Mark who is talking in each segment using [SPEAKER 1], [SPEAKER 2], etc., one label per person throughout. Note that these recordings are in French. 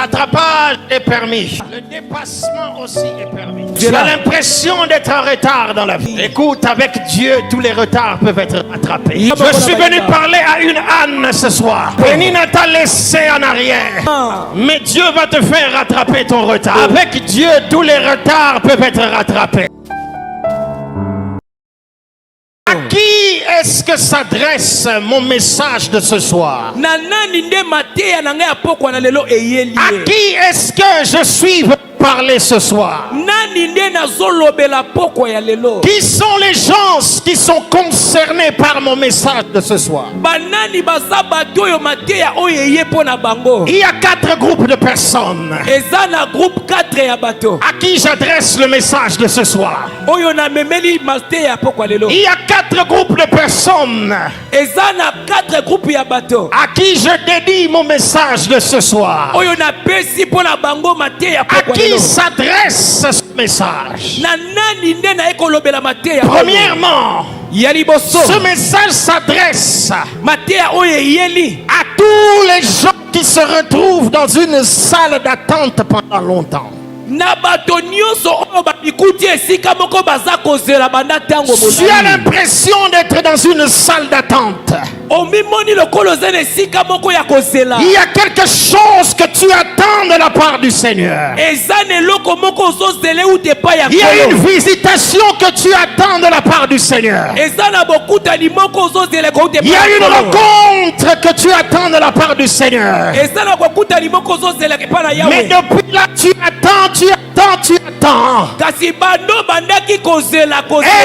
[SPEAKER 1] rattrapage est permis. Le dépassement aussi est permis. Tu as l'impression d'être en retard dans la vie. Écoute, avec Dieu, tous les retards peuvent être rattrapés. Je suis venu parler à une âne ce soir. Pénina t'a laissé en arrière. Mais Dieu va te faire rattraper ton retard. Avec Dieu, tous les retards peuvent être rattrapés. À qui est-ce que s'adresse mon message de ce soir? À qui est-ce que je suis parler ce soir? Qui sont les gens qui sont concernés par mon message de ce soir? Il y a 4 groupes de personnes à qui j'adresse le message de ce soir. Il y a 4 groupes de personnes à qui je dédie mon message de ce soir. À qui s'adresse ce message? Premièrement, ce message s'adresse à tous les gens qui se retrouvent dans une salle d'attente pendant longtemps. Tu as l'impression d'être dans une salle d'attente. Il y a quelque chose que tu attends de la part du Seigneur. Il y a une visitation que tu attends de la part du Seigneur. Il y a une rencontre que tu attends de la part du Seigneur. Mais depuis là, tu attends. Et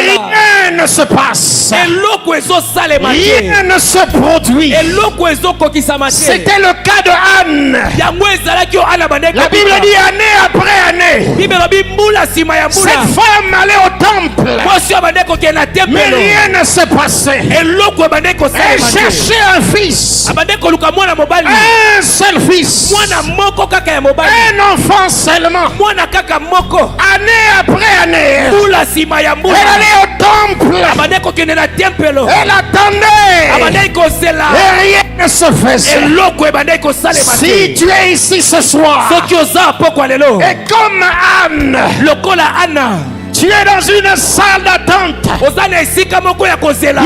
[SPEAKER 1] rien ne se passe. Rien ne se produit. C'était le cas de Anne. La Bible dit année après année, cette femme allait au temple, mais rien ne se passait. Elle cherchait un fils, un seul fils, un enfant seulement. Année après année, elle allait au temple, elle attendait, et rien ne se faisait. Si tu es ici ce soir, et comme Anne, tu es dans une salle d'attente, il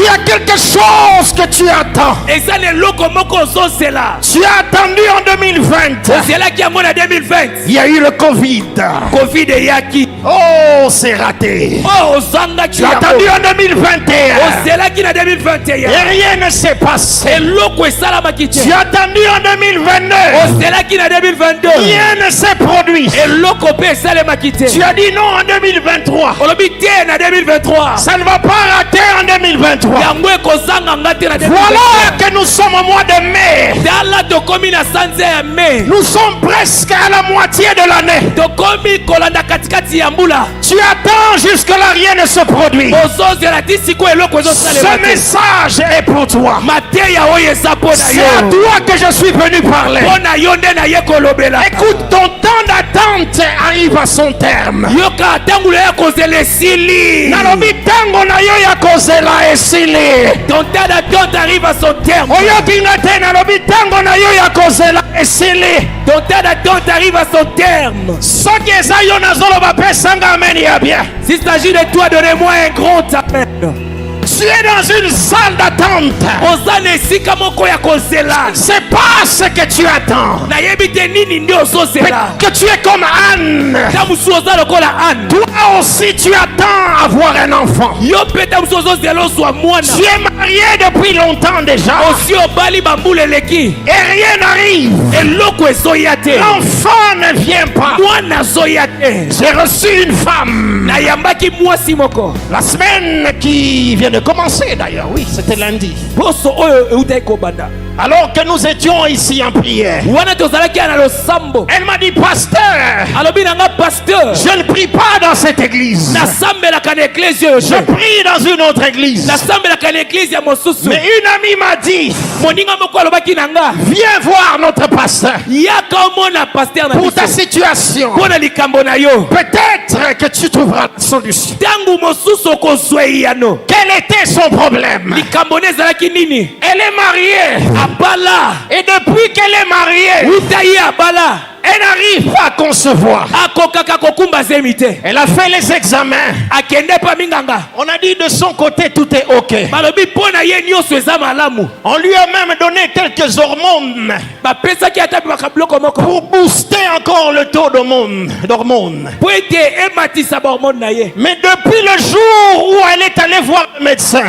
[SPEAKER 1] y a quelque chose que tu attends. Tu as attendu en 2020. Il y a eu le Covid. Oh, c'est raté. Tu as attendu en 2021. Et rien ne s'est passé. Tu as attendu en 2022. Rien ne s'est produit. Tu as dit non en 2023. Ça ne va pas rater en 2023. Voilà que nous sommes au mois de mai. Nous sommes presque à la moitié de l'année. Tu attends jusque là, rien ne se produit. Ce message est pour toi. C'est à toi que je suis venu parler. Écoute, ton temps d'attente arrive à son terme. Ton temps d'attente arrive à son terme. Ton temps d'attente arrive à son terme. S'il s'agit de toi, donnez-moi un grand amen. Tu es dans une salle d'attente. C'est pas ce que tu attends. Que tu es comme Anne. Toi aussi tu attends avoir un enfant. Tu es marié depuis longtemps déjà. Et rien n'arrive. L'enfant ne vient pas. J'ai reçu une femme la semaine qui vient de commencer d'ailleurs, oui, c'était lundi. Alors que nous étions ici en prière, elle m'a dit, pasteur, je ne prie pas dans cette église. Je prie dans une autre église. Mais une amie m'a dit, viens voir notre pasteur pour ta situation. Peut-être que tu trouveras la solution. Quel était son problème? Elle est mariée. Et depuis qu'elle est mariée,
[SPEAKER 2] Elle n'arrive pas à concevoir. Elle a fait les examens. On a dit de son côté tout est ok. On lui a même donné quelques hormones pour booster encore le taux d'hormones. Mais depuis le jour où elle est allée voir le médecin,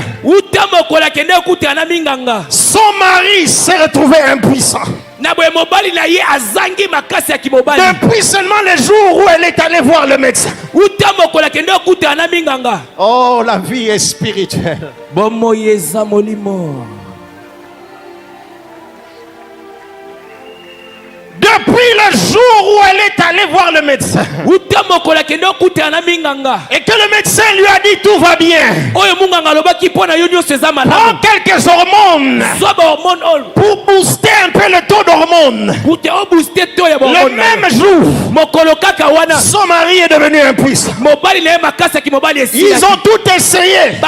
[SPEAKER 2] son mari s'est retrouvé impuissant. Depuis seulement le jour où elle est allée voir le médecin. Oh, la vie est spirituelle. Depuis le jour où elle est allée voir le médecin et que le médecin lui a dit tout va bien, prends quelques hormones pour booster un peu le taux d'hormones. Le même jour, son mari est devenu impuissant. Ils ont tout essayé,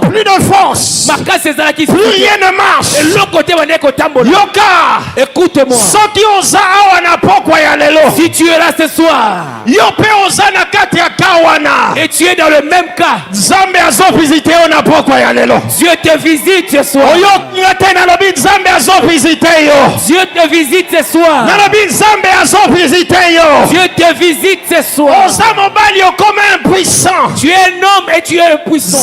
[SPEAKER 2] plus de force, plus rien ne marche. Yoka,
[SPEAKER 1] écoute-moi. Si tu es là ce soir et tu es dans le même cas, Dieu te visite ce soir. Dieu te visite ce soir. Dieu te visite ce soir. Tu es un homme et tu es impuissant.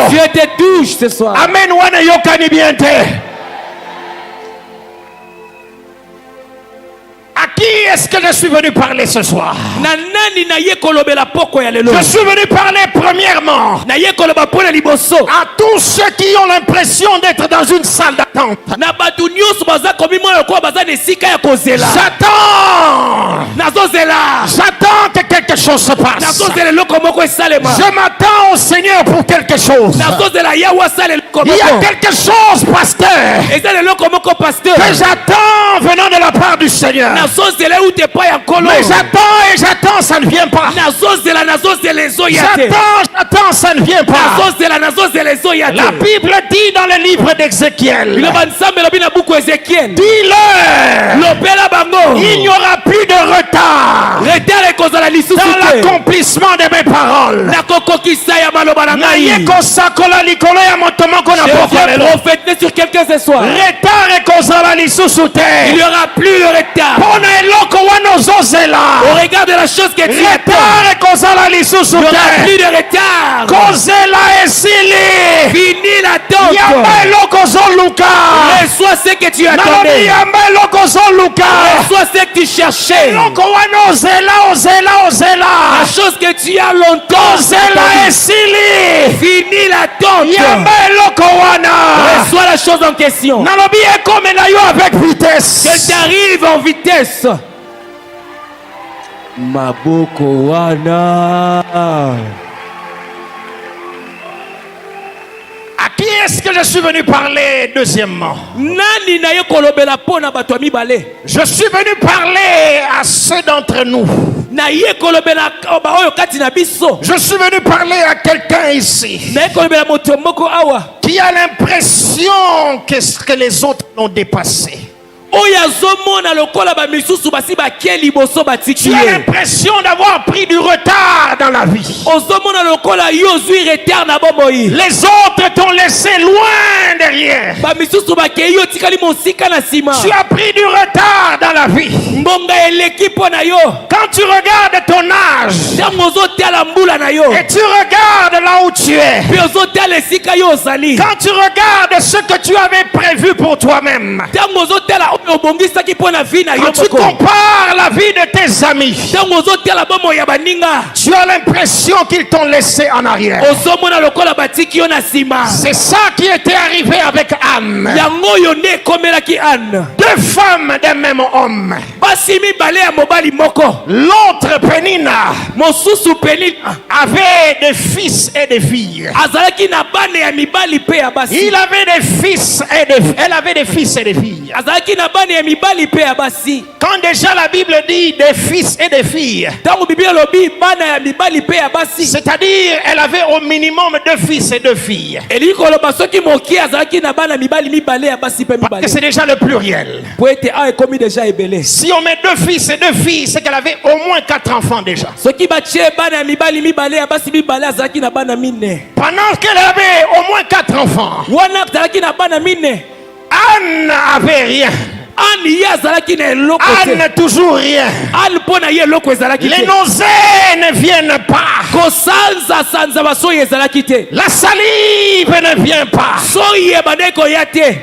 [SPEAKER 1] Dieu te touche ce soir.
[SPEAKER 2] Amen. À qui est-ce que je suis venu parler ce soir? Je suis venu parler premièrement à tous ceux qui ont l'impression d'être dans une salle d'attente. J'attends que quelque chose se passe. Je m'attends au Seigneur pour quelque chose. Il y a quelque chose, pasteur, que j'attends venant de la part du Seigneur. Mais j'attends, ça ne vient pas. J'attends, ça ne vient pas. La Bible dit dans le livre d'Ézéchiel, dis-leur, il n'y aura plus de retard dans l'accomplissement de mes paroles.
[SPEAKER 1] Prophétiser sur quelqu'un ce soir.
[SPEAKER 2] Il
[SPEAKER 1] n'y aura plus de retard.
[SPEAKER 2] Au
[SPEAKER 1] regard de la chose que tu attends, il n'y aura plus de retard. Fini l'attente. Reçois ce que tu attendais. Reçois ce que tu cherchais. La chose que tu as longtemps fini l'attente. Reçois la chose en question. Qu'elle t'arrive en vitesse. Maboko wana.
[SPEAKER 2] À qui est-ce que je suis venu parler deuxièmement? Je suis venu parler à ceux d'entre nous. Je suis venu parler à quelqu'un ici qui a l'impression que les autres l'ont dépassé. Tu as l'impression d'avoir pris du retard dans la vie. Les autres t'ont laissé loin derrière. Tu as pris du retard dans la vie. Quand tu regardes ton âge et tu regardes là où tu es, quand tu regardes ce que tu avais prévu pour toi-même, quand tu compares la vie de tes amis, tu as l'impression qu'ils t'ont laissé en arrière. C'est ça qui était arrivé avec Anne. Deux femmes d'un même homme. L'autre, Pénina, avait des fils et des filles. Il avait des fils et des filles. Elle avait des fils et des filles. Quand déjà la Bible dit des fils et des filles, c'est-à-dire elle avait au minimum 2 fils et 2 filles. Parce que c'est déjà le pluriel. Si on met 2 fils et 2 filles, c'est qu'elle avait au moins 4 enfants déjà. Pendant qu'elle avait au moins 4 enfants, Anne n'avait rien. Anne toujours rien. Les nausées ne viennent pas. La salive ne vient pas.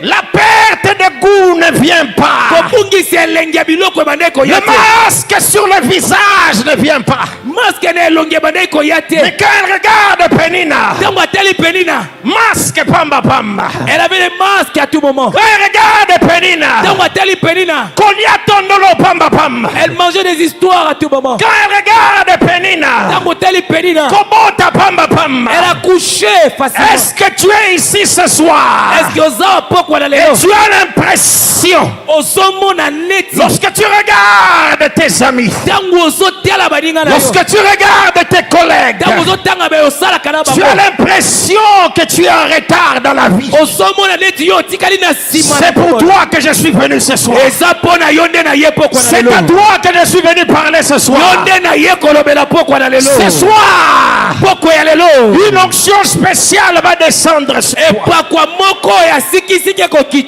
[SPEAKER 2] La perte de goût ne vient pas. Le masque sur le visage ne vient pas. Mais quand elle regarde Penina, masque pamba pamba.
[SPEAKER 1] Elle avait les masques à tout moment.
[SPEAKER 2] Quand elle regarde Penina,
[SPEAKER 1] elle mangeait des histoires à tout moment.
[SPEAKER 2] Quand elle regarde Penina,
[SPEAKER 1] elle a couché facilement.
[SPEAKER 2] Est-ce que tu es ici ce soir?
[SPEAKER 1] Est-ce que
[SPEAKER 2] et tu as l'impression, lorsque tu regardes tes amis, lorsque tu regardes tes collègues, tu as l'impression que tu es en retard dans la vie. C'est pour toi que je suis venu ce soir. C'est à toi que je suis venu parler ce soir. Ce soir, une onction spéciale va descendre sur toi.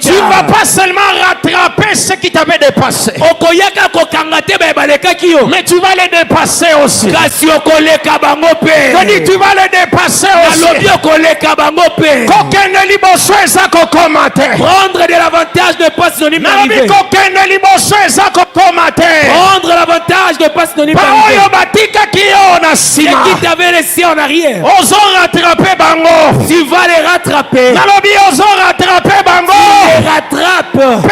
[SPEAKER 2] Tu ne vas pas seulement rattraper ce qui t'avait dépassé, mais tu vas les dépasser aussi. Tu vas les dépasser aussi.
[SPEAKER 1] Prendre de l'avantage n'est pas synonyme d'arriver. Prendre l'avantage n'est pas synonyme d'arriver. Et qui t'avait laissé en arrière, tu vas les rattraper. Tu les rattrapes.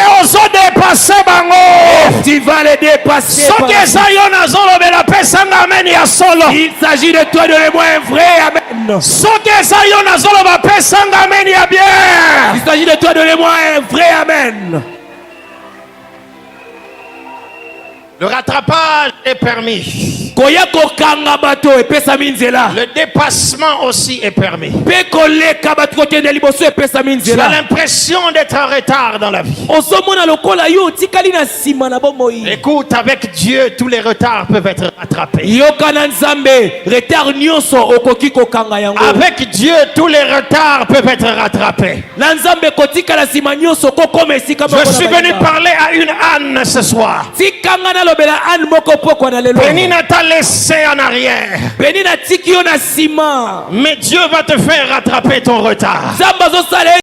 [SPEAKER 1] Tu vas les dépasser. Il s'agit de toi, donnez-moi un vrai amen. Il s'agit de toi, donnez-moi un vrai amen.
[SPEAKER 2] Le rattrapage est permis.
[SPEAKER 1] Le
[SPEAKER 2] dépassement aussi est permis. Tu as l'impression d'être en retard dans la vie. Écoute, avec Dieu, tous les retards peuvent être rattrapés. Avec Dieu, tous les retards peuvent être rattrapés. Je suis venu parler à une Anne ce soir. Penina t'a laissé en arrière, mais Dieu va te faire rattraper ton retard.